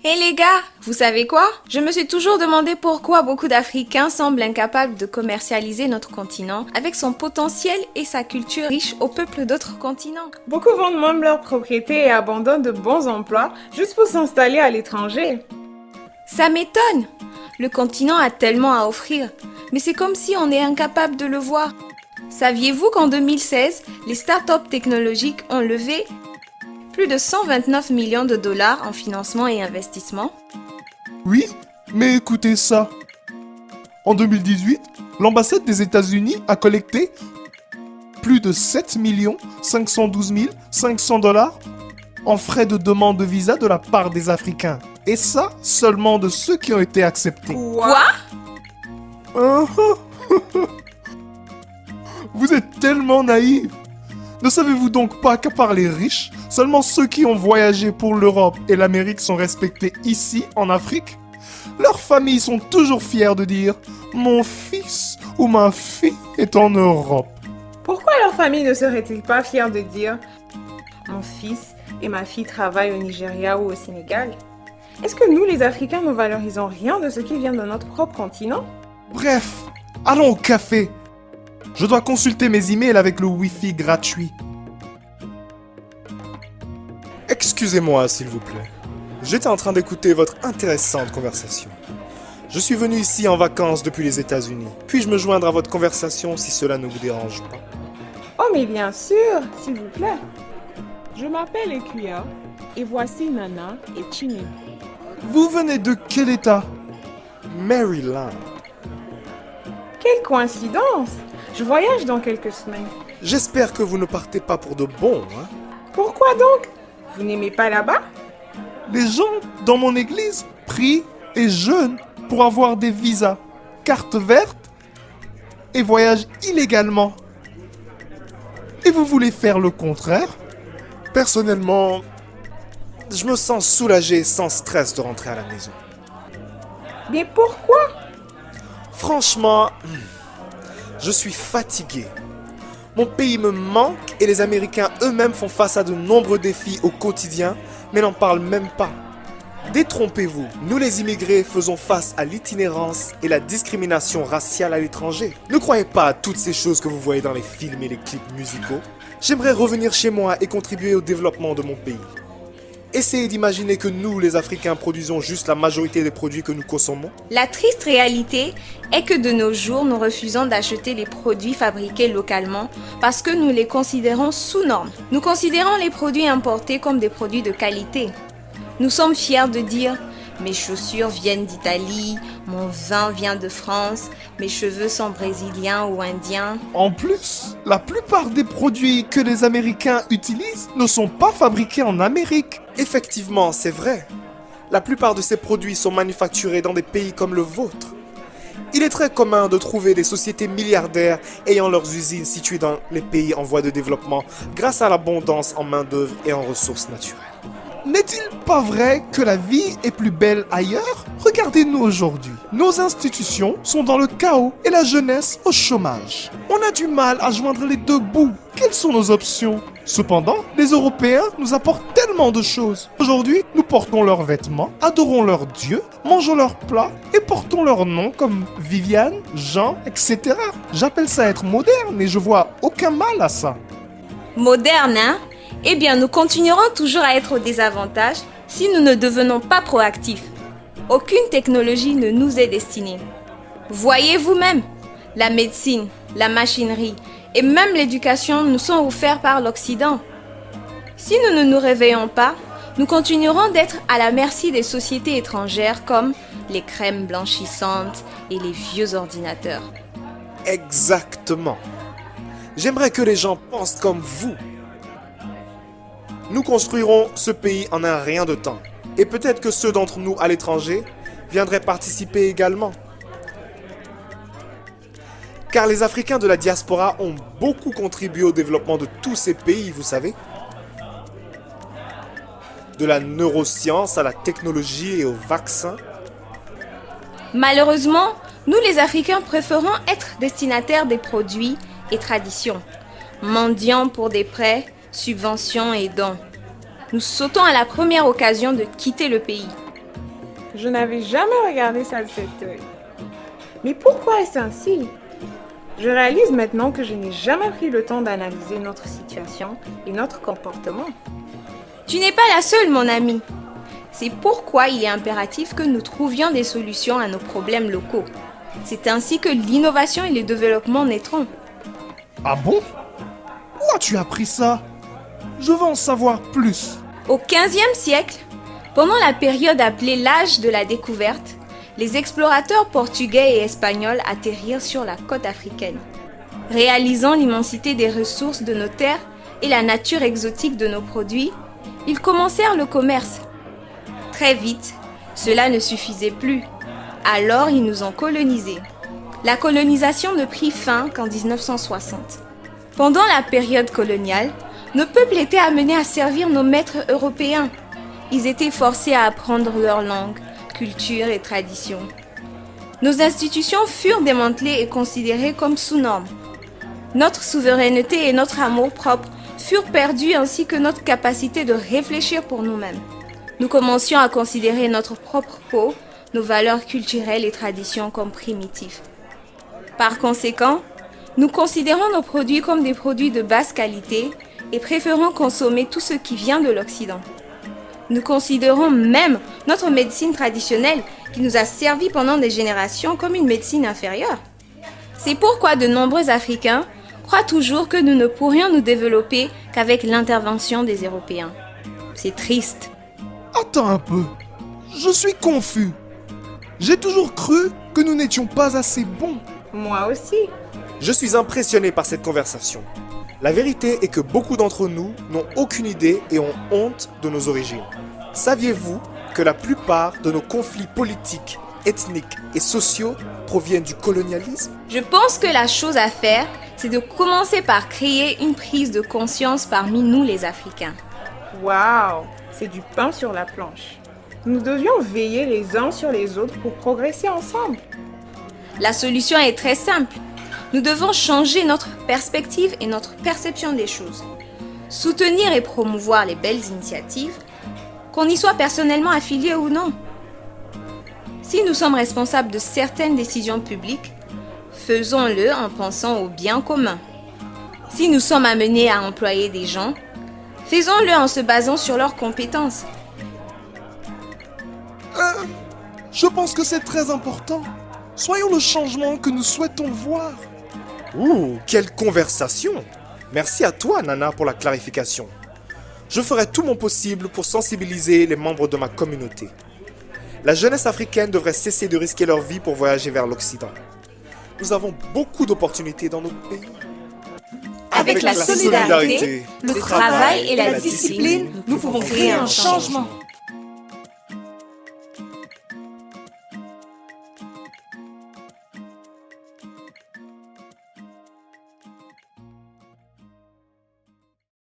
Hé les gars, vous savez quoi? Je me suis toujours demandé pourquoi beaucoup d'Africains semblent incapables de commercialiser notre continent avec son potentiel et sa culture riche aux peuples d'autres continents. Beaucoup vendent même leurs propriétés et abandonnent de bons emplois juste pour s'installer à l'étranger. Ça m'étonne! Le continent a tellement à offrir, mais c'est comme si on est incapable de le voir. Saviez-vous qu'en 2016, les startups technologiques ont levé plus de 129 millions de dollars en financement et investissement? Oui, mais écoutez ça. En 2018, l'ambassade des États-Unis a collecté plus de 7 512 500 dollars en frais de demande de visa de la part des Africains. Et ça, seulement de ceux qui ont été acceptés. Quoi? Vous êtes tellement naïfs. Ne savez-vous donc pas qu'à part les riches, seulement ceux qui ont voyagé pour l'Europe et l'Amérique sont respectés ici, en Afrique? Leurs familles sont toujours fiers de dire « Mon fils ou ma fille est en Europe ». Pourquoi leur famille ne serait-il pas fière de dire « Mon fils et ma fille travaillent au Nigeria ou au Sénégal » Est-ce que nous, les Africains, ne valorisons rien de ce qui vient de notre propre continent? Bref, allons au café. Je dois consulter mes emails avec le Wi-Fi gratuit. Excusez-moi, s'il vous plaît. J'étais en train d'écouter votre intéressante conversation. Je suis venu ici en vacances depuis les États-Unis. Puis-je me joindre à votre conversation si cela ne vous dérange pas? Oh, mais bien sûr, s'il vous plaît. Je m'appelle Ekuya et voici Nana et Chini. Vous venez de quel état? Maryland. Quelle coïncidence! Je voyage dans quelques semaines. J'espère que vous ne partez pas pour de bon, hein? Pourquoi donc? Vous n'aimez pas là-bas? Les gens dans mon église prient et jeûnent pour avoir des visas, cartes vertes et voyagent illégalement. Et vous voulez faire le contraire? Personnellement, je me sens soulagé sans stress de rentrer à la maison. Mais pourquoi? Franchement, je suis fatigué. Mon pays me manque et les Américains eux-mêmes font face à de nombreux défis au quotidien, mais n'en parlent même pas. Détrompez-vous, nous les immigrés faisons face à l'itinérance et la discrimination raciale à l'étranger. Ne croyez pas à toutes ces choses que vous voyez dans les films et les clips musicaux. J'aimerais revenir chez moi et contribuer au développement de mon pays. Essayez d'imaginer que nous, les Africains, produisons juste la majorité des produits que nous consommons. La triste réalité est que de nos jours, nous refusons d'acheter les produits fabriqués localement parce que nous les considérons sous normes. Nous considérons les produits importés comme des produits de qualité. Nous sommes fiers de dire « Mes chaussures viennent d'Italie, mon vin vient de France, mes cheveux sont brésiliens ou indiens. » En plus, la plupart des produits que les Américains utilisent ne sont pas fabriqués en Amérique. Effectivement, c'est vrai. La plupart de ces produits sont manufacturés dans des pays comme le vôtre. Il est très commun de trouver des sociétés milliardaires ayant leurs usines situées dans les pays en voie de développement grâce à l'abondance en main-d'œuvre et en ressources naturelles. N'est-il pas vrai que la vie est plus belle ailleurs? Regardez-nous aujourd'hui. Nos institutions sont dans le chaos et la jeunesse au chômage. On a du mal à joindre les deux bouts. Quelles sont nos options? Cependant, les Européens nous apportent tellement de choses. Aujourd'hui, nous portons leurs vêtements, adorons leurs dieux, mangeons leurs plats et portons leurs noms comme Viviane, Jean, etc. J'appelle ça être moderne et je vois aucun mal à ça. Moderne, hein? Eh bien, nous continuerons toujours à être au désavantage si nous ne devenons pas proactifs. Aucune technologie ne nous est destinée. Voyez vous-même, la médecine, la machinerie et même l'éducation nous sont offerts par l'Occident. Si nous ne nous réveillons pas, nous continuerons d'être à la merci des sociétés étrangères comme les crèmes blanchissantes et les vieux ordinateurs. Exactement. J'aimerais que les gens pensent comme vous. Nous construirons ce pays en un rien de temps. Et peut-être que ceux d'entre nous à l'étranger viendraient participer également. Car les Africains de la diaspora ont beaucoup contribué au développement de tous ces pays, vous savez. De la neuroscience à la technologie et aux vaccins. Malheureusement, nous les Africains préférons être destinataires des produits et traditions, mendiants pour des prêts, subventions et dons. Nous sautons à la première occasion de quitter le pays. Je n'avais jamais regardé ça de cet œil. Mais pourquoi est-ce ainsi? Je réalise maintenant que je n'ai jamais pris le temps d'analyser notre situation et notre comportement. Tu n'es pas la seule, mon ami. C'est pourquoi il est impératif que nous trouvions des solutions à nos problèmes locaux. C'est ainsi que l'innovation et le développement naîtront. Ah bon? Où as-tu appris ça? Je veux en savoir plus. Au XVe siècle, pendant la période appelée l'âge de la découverte, les explorateurs portugais et espagnols atterrirent sur la côte africaine. Réalisant l'immensité des ressources de nos terres et la nature exotique de nos produits, ils commencèrent le commerce. Très vite, cela ne suffisait plus. Alors ils nous ont colonisés. La colonisation ne prit fin qu'en 1960. Pendant la période coloniale, nos peuples étaient amenés à servir nos maîtres européens. Ils étaient forcés à apprendre leur langue, culture et tradition. Nos institutions furent démantelées et considérées comme sous-normes. Notre souveraineté et notre amour-propre furent perdus ainsi que notre capacité de réfléchir pour nous-mêmes. Nous commencions à considérer notre propre peau, nos valeurs culturelles et traditions comme primitives. Par conséquent, nous considérons nos produits comme des produits de basse qualité et préférons consommer tout ce qui vient de l'Occident. Nous considérons même notre médecine traditionnelle qui nous a servi pendant des générations comme une médecine inférieure. C'est pourquoi de nombreux Africains croient toujours que nous ne pourrions nous développer qu'avec l'intervention des Européens. C'est triste. Attends un peu. Je suis confus. J'ai toujours cru que nous n'étions pas assez bons. Moi aussi. Je suis impressionné par cette conversation. La vérité est que beaucoup d'entre nous n'ont aucune idée et ont honte de nos origines. Saviez-vous que la plupart de nos conflits politiques, ethniques et sociaux proviennent du colonialisme? Je pense que la chose à faire, c'est de commencer par créer une prise de conscience parmi nous les Africains. Waouh, c'est du pain sur la planche. Nous devions veiller les uns sur les autres pour progresser ensemble. La solution est très simple. Nous devons changer notre perspective et notre perception des choses. Soutenir et promouvoir les belles initiatives, qu'on y soit personnellement affilié ou non. Si nous sommes responsables de certaines décisions publiques, faisons-le en pensant au bien commun. Si nous sommes amenés à employer des gens, faisons-le en se basant sur leurs compétences. Je pense que c'est très important. Soyons le changement que nous souhaitons voir. Ouh, quelle conversation! Merci à toi, Nana, pour la clarification. Je ferai tout mon possible pour sensibiliser les membres de ma communauté. La jeunesse africaine devrait cesser de risquer leur vie pour voyager vers l'Occident. Nous avons beaucoup d'opportunités dans notre pays. Avec la solidarité, le travail et la discipline, nous pouvons créer un changement.